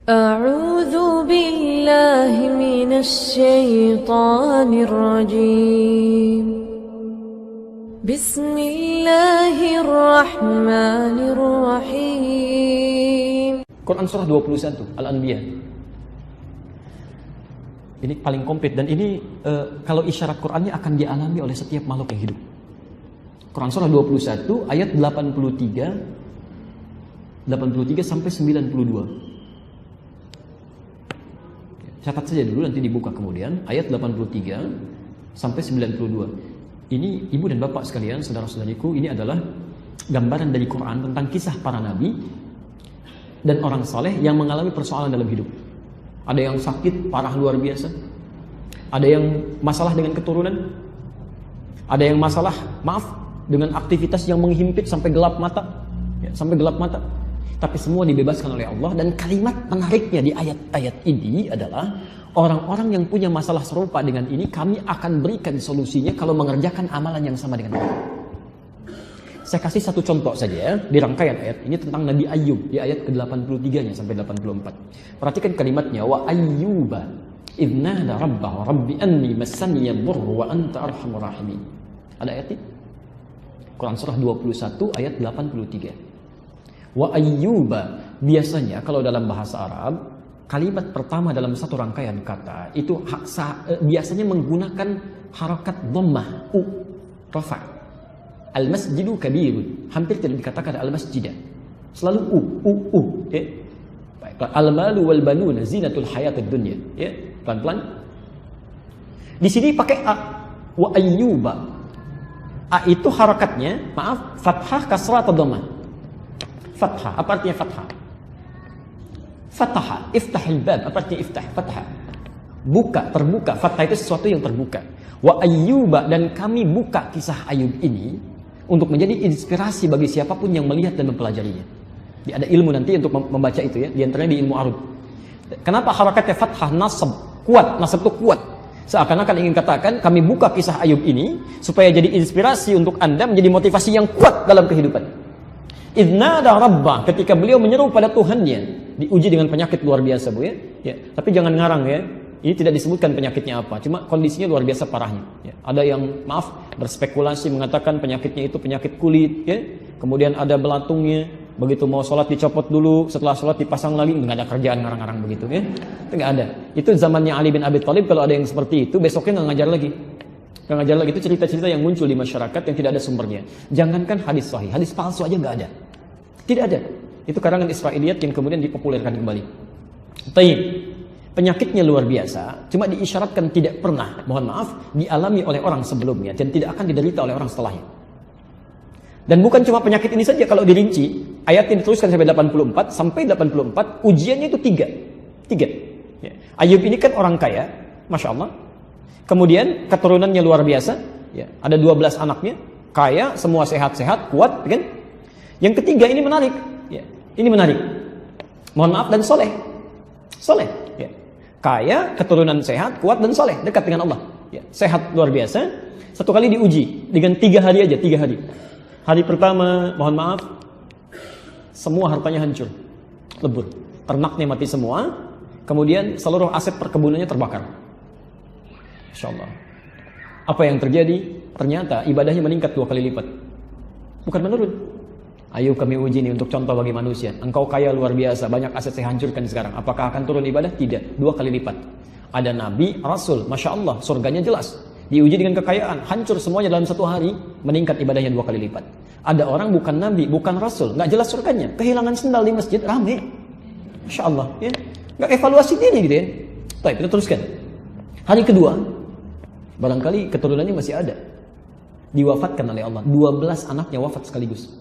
أعوذ بالله من الشيطان الرجيم بسم الله الرحمن الرحيم. Quran surah 21 Al-Anbiya. Ini paling komplit dan ini kalau isyarat Qurannya akan dialami oleh setiap makhluk yang hidup. Quran surah 21 ayat 83 sampai 92. Catat saja dulu, nanti dibuka kemudian ayat 83 sampai 92. Ini ibu dan bapak sekalian, saudara-saudariku, ini adalah gambaran dari Quran tentang kisah para nabi dan orang saleh yang mengalami persoalan dalam hidup. Ada yang sakit parah luar biasa, ada yang masalah dengan keturunan, ada yang masalah dengan aktivitas yang menghimpit sampai gelap mata, sampai gelap mata. Tapi semua dibebaskan oleh Allah. Dan kalimat menariknya di ayat-ayat ini adalah orang-orang yang punya masalah serupa dengan ini, kami akan berikan solusinya kalau mengerjakan amalan yang sama dengan Allah. Saya kasih satu contoh saja ya, di rangkaian ayat ini tentang Nabi Ayyub di ayat ke-83-nya sampai 84. Perhatikan kalimatnya, wa ayyuba idnada rabbahu rabbi anni massani yadhurru wa anta arhamur rahimin. Ada ayat ini? Quran surah 21 ayat 83. Wa ayyuba, biasanya kalau dalam bahasa Arab kalimat pertama dalam satu rangkaian kata itu biasanya menggunakan harakat dhammah rafa. Al-masjidu kabirun, hampir tidak dikatakan al-masjida, selalu ya. Baik, al-malu wal banuna zinatul hayatid dunya, ya, pelan-pelan. Di sini pakai a, wa ayyuba. A itu harakatnya, fathah, kasrah atau dhammah? Fathah, apa artinya fathah? Fataha, iftahil bab, apa artinya iftah? Fathah, buka, terbuka. Fathah itu sesuatu yang terbuka. Wa ayyuba, dan kami buka kisah Ayub ini untuk menjadi inspirasi bagi siapapun yang melihat dan mempelajarinya. Ada ilmu nanti untuk membaca itu ya, di antaranya di ilmu arud. Kenapa harakatnya fathah, nasab, kuat, nasab itu kuat. Seakan-akan ingin katakan kami buka kisah Ayub ini supaya jadi inspirasi untuk Anda menjadi motivasi yang kuat dalam kehidupan. Idnada rabbah, ketika beliau menyeru pada Tuhannya, diuji dengan penyakit luar biasa, Bu ya. Tapi jangan ngarang ya. Ini tidak disebutkan penyakitnya apa, cuma kondisinya luar biasa parahnya. Ya. Ada yang berspekulasi mengatakan penyakitnya itu penyakit kulit, ya. Kemudian ada belatungnya, begitu mau sholat dicopot dulu, setelah sholat dipasang lagi, nggak ada kerjaan ngarang-ngarang begitu, ya. Itu nggak ada. Itu zamannya Ali bin Abi Thalib, kalau ada yang seperti itu, besoknya nggak ngajar lagi. Itu cerita-cerita yang muncul di masyarakat yang tidak ada sumbernya. Jangankan hadis sahih, hadis palsu aja nggak ada. Tidak ada. Itu karangan Israiliyat yang kemudian dipopulerkan kembali. Taib. Penyakitnya luar biasa, cuma diisyaratkan tidak pernah, mohon maaf, dialami oleh orang sebelumnya dan tidak akan diderita oleh orang setelahnya. Dan bukan cuma penyakit ini saja, kalau dirinci, ayat yang diteruskan sampai 84, ujiannya itu tiga. Ya. Ayub ini kan orang kaya, Masya Allah. Kemudian keturunannya luar biasa, ya. Ada 12 anaknya, kaya, semua sehat-sehat, kuat, kan? Yang ketiga ini menarik, ya. Ini menarik. Mohon maaf, dan soleh, ya. Kaya, keturunan sehat, kuat dan soleh, dekat dengan Allah, ya. Sehat luar biasa. Satu kali diuji dengan 3 hari aja, 3 hari. Hari pertama, mohon maaf, semua hartanya hancur, lebur, ternaknya mati semua. Kemudian seluruh aset perkebunannya terbakar. Insya Allah. Apa yang terjadi? Ternyata ibadahnya meningkat 2 kali lipat. Bukan menurun. Ayo kami uji ini untuk contoh bagi manusia. Engkau kaya luar biasa, banyak aset saya hancurkan sekarang. Apakah akan turun ibadah? Tidak. 2 kali lipat. Ada nabi, rasul, Masya Allah, surganya jelas. Diuji dengan kekayaan, hancur semuanya dalam 1 hari, meningkat ibadahnya 2 kali lipat. Ada orang bukan nabi, bukan rasul, nggak jelas surganya, kehilangan sendal di masjid, rame. Masya Allah, ya. Nggak evaluasi diri gitu ya. Baik, kita teruskan. Hari kedua, barangkali keturunannya masih ada, diwafatkan oleh Allah. 12 anaknya wafat sekaligus.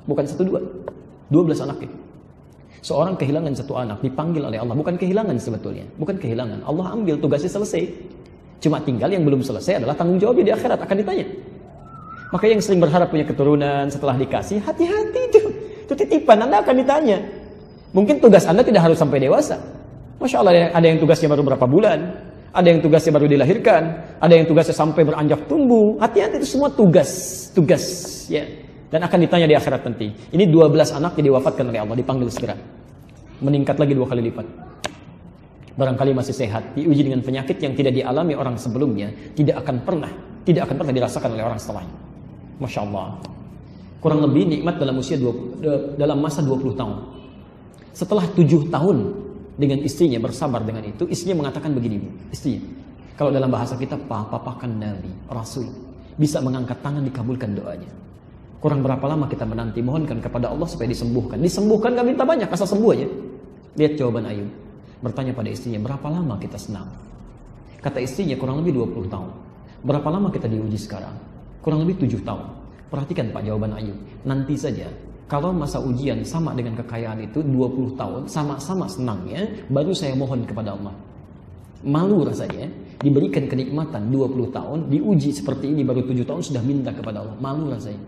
Bukan 1-2, 12 anaknya. Seorang kehilangan 1 anak, dipanggil oleh Allah. Bukan kehilangan sebetulnya, bukan kehilangan. Allah ambil, tugasnya selesai. Cuma tinggal yang belum selesai adalah tanggung jawabnya di akhirat, akan ditanya. Maka yang sering berharap punya keturunan setelah dikasih, hati-hati itu titipan, Anda akan ditanya. Mungkin tugas Anda tidak harus sampai dewasa. Masya Allah, ada yang tugasnya baru berapa bulan, ada yang tugasnya baru dilahirkan, ada yang tugasnya sampai beranjak tumbuh. Hati-hati, itu semua tugas, ya. Dan akan ditanya di akhirat nanti. Ini 12 anak yang diwafatkan oleh Allah, dipanggil segera. meningkat lagi 2 kali lipat. Barangkali masih sehat, diuji dengan penyakit yang tidak dialami orang sebelumnya, tidak akan pernah dirasakan oleh orang setelahnya. Masya Allah. Kurang lebih nikmat dalam masa 20 tahun. Setelah 7 tahun dengan istrinya bersabar dengan itu, istrinya mengatakan begini, Bu. Istrinya, kalau dalam bahasa kita, papakan Nabi, Rasul, bisa mengangkat tangan dikabulkan doanya. Kurang berapa lama kita menanti, mohonkan kepada Allah supaya disembuhkan. Disembuhkan gak minta banyak, asal sembuh aja. Lihat jawaban Ayub. Bertanya pada istrinya, berapa lama kita senang? Kata istrinya, kurang lebih 20 tahun. Berapa lama kita diuji sekarang? Kurang lebih 7 tahun. Perhatikan Pak jawaban Ayub. Nanti saja, kalau masa ujian sama dengan kekayaan itu 20 tahun, sama-sama senangnya, baru saya mohon kepada Allah. Malu rasanya, diberikan kenikmatan 20 tahun, diuji seperti ini baru 7 tahun sudah minta kepada Allah. Malu rasanya.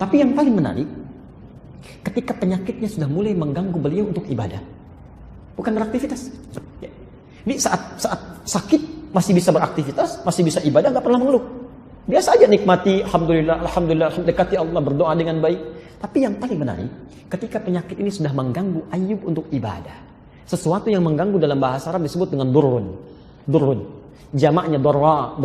Tapi yang paling menarik, ketika penyakitnya sudah mulai mengganggu beliau untuk ibadah. Bukan beraktivitas. Ini saat sakit masih bisa beraktivitas, masih bisa ibadah, gak pernah mengeluh. Biasa aja nikmati, alhamdulillah, dekati Allah, berdoa dengan baik. Tapi yang paling menarik, ketika penyakit ini sudah mengganggu Ayub untuk ibadah. Sesuatu yang mengganggu dalam bahasa Arab disebut dengan durrun. Jamaknya darra.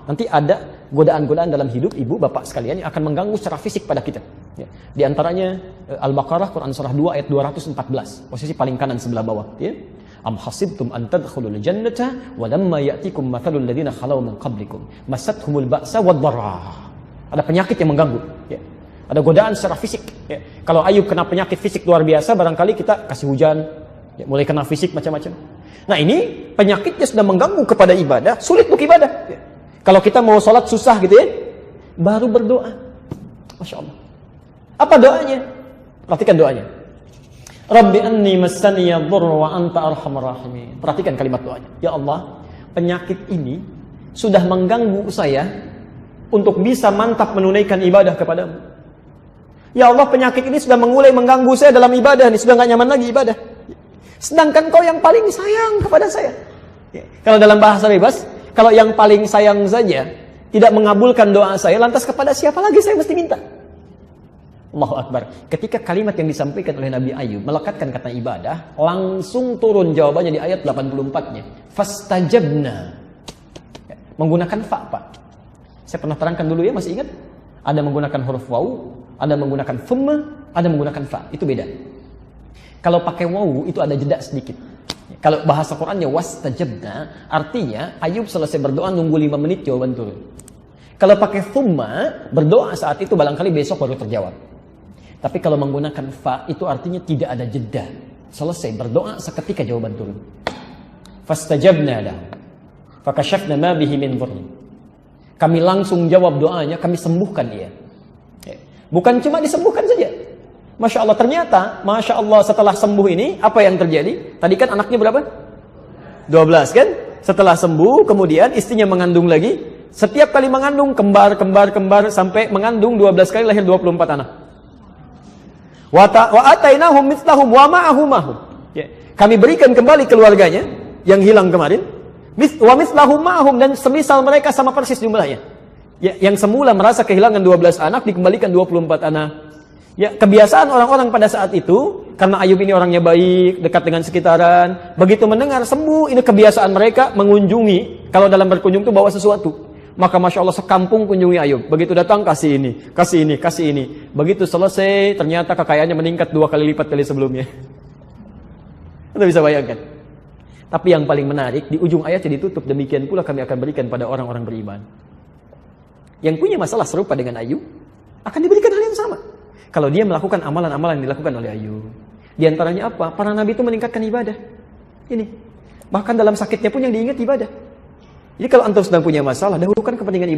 Nanti ada godaan-godaan dalam hidup ibu, bapak sekalian yang akan mengganggu secara fisik pada kita. Ya. Di antaranya Al-Baqarah, Quran surah 2 ayat 214. Posisi paling kanan sebelah bawah. Ya. Am hasibtum an tadkhulul jannata wa lamma ya'tikum mathalul ladzina khalaw min qablikum masathumul ba'sa wad dharra. Ada penyakit yang mengganggu, ya. Ada godaan secara fisik, ya. Kalau Ayub kena penyakit fisik luar biasa, barangkali kita kasih hujan, ya, mulai kena fisik macam-macam. Nah, ini penyakitnya sudah mengganggu kepada ibadah, sulit untuk ibadah, ya. Kalau kita mau sholat susah gitu ya, baru berdoa. Masya Allah. Apa doanya? Perhatikan doanya. Rabbi anni massaniya dhurru wa anta arhamar rahimin. Perhatikan kalimat doanya. Ya Allah, penyakit ini sudah mengganggu saya untuk bisa mantap menunaikan ibadah kepadamu. Ya Allah, penyakit ini sudah mulai mengganggu saya dalam ibadah, ini sudah gak nyaman lagi ibadah. Sedangkan kau yang paling sayang kepada saya. Ya. Kalau dalam bahasa bebas, kalau yang paling sayang saja tidak mengabulkan doa saya, lantas kepada siapa lagi saya mesti minta? Allahu Akbar. Ketika kalimat yang disampaikan oleh Nabi Ayub melekatkan kata ibadah, langsung turun jawabannya di ayat 84-nya. Fastajabna. Menggunakan fa, Pak. Saya pernah terangkan dulu ya, masih ingat? Ada menggunakan huruf waw, ada menggunakan thumma, ada menggunakan fa. Itu beda. Kalau pakai waw itu ada jeda sedikit. Kalau bahasa Qur'annya wastajabna, artinya Ayub selesai berdoa nunggu 5 menit jawaban turun. Kalau pakai thumma, berdoa saat itu barangkali besok baru terjawab. Tapi kalau menggunakan fa, itu artinya tidak ada jeda. Selesai berdoa, seketika jawaban turun. Fastajabna lahu. Fakashafna ma bihi min dhurrin. Kami langsung jawab doanya, kami sembuhkan dia. Bukan cuma disembuhkan saja. Masya Allah, ternyata, Masya Allah setelah sembuh ini, apa yang terjadi? Tadi kan anaknya berapa? 12 kan? Setelah sembuh, kemudian istrinya mengandung lagi. Setiap kali mengandung, kembar, sampai mengandung 12 kali, lahir 24 anak. Wa atainahum mithlahum wa ma'ahum. Ya. Kami berikan kembali keluarganya yang hilang kemarin. Wa mithlahum ma'ahum, dan semisal mereka sama persis jumlahnya. Ya, yang semula merasa kehilangan 12 anak dikembalikan 24 anak. Ya, kebiasaan orang-orang pada saat itu, karena Ayub ini orangnya baik, dekat dengan sekitaran, begitu mendengar sembuh, ini kebiasaan mereka mengunjungi. Kalau dalam berkunjung itu bawa sesuatu. Maka Masya Allah sekampung kunjungi Ayub. Begitu datang kasih ini. Begitu selesai ternyata kekayaannya meningkat 2 kali lipat dari sebelumnya. Anda bisa bayangkan. Tapi yang paling menarik, di ujung ayatnya ditutup, demikian pula kami akan berikan pada orang-orang beriman. Yang punya masalah serupa dengan Ayub, akan diberikan hal yang sama. Kalau dia melakukan amalan-amalan yang dilakukan oleh Ayub. Di antaranya apa? Para nabi itu meningkatkan ibadah. Ini. Bahkan dalam sakitnya pun yang diingat ibadah. Jadi kalau antum sedang punya masalah, dahulukan kepentingan ibadah.